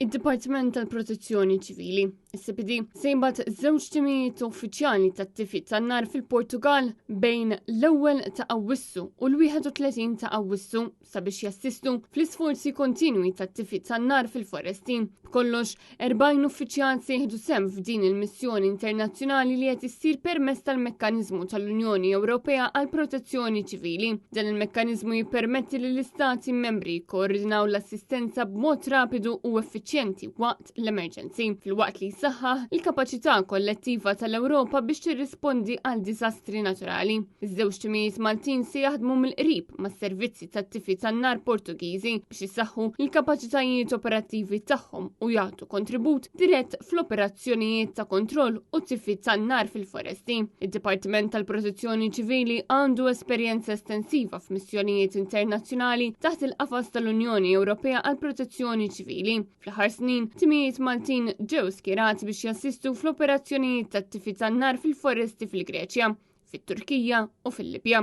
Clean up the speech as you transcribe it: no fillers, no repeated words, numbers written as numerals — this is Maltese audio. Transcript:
Id-Dipartiment tal-Protezzjoni Ċivili, is-CPD, sejbat żewġ timijiet uffiċjali tat-tifiet tan-nar fil-Portugal bejn l-ewwel ta' Awwissu u l-31 ta' Awwissu sabiex jassistu fl-isforzi kontinwi tat-tifiet tan-nar fil-foresti. B'kollox 40 uffiċjal se jieħdu sehem f'din il-missjoni internazzjonali li qed issir permezz tal-mekkaniżmu tal-Unjoni Ewropea għall Protezzjoni Ċivili. Dan il-mekkaniżmu jippermetti lill istati membri jkoordinaw l-assistenza b'mod rapidu u effiċjenti waqt l-emerġenzi, fil-waqt li jsaħħaħ il-kapaċità kollettiva tal-Ewropa biex tirrispondi għal diżastri naturali. Iż-żewġ timijiet Maltin se jaħdmu mill-qrib mas-servizzi tat-tifi tan-nar Portugiżi biex isaħħu l-kapaċitajiet operattivi tagħhom u jagħtu kontribut dirett fl-operazzjonijiet ta' kontroll u tifi tan-nar fil-foresti. Id-Dipartiment tal-Protezzjoni Ċivili għandu esperjenza estensiva f'missjonijiet internazzjonali taħt il-qafas tal-Unjoni Ewropea għall Protezzjoni Ċivili. Fl-aħħar snin, timijiet Maltin ġew skierati biex jassistu fl-operazzjonijiet tat-tifi tan-nar fil-foresti fil-Greċja, fit-Turkija u fil-Libja.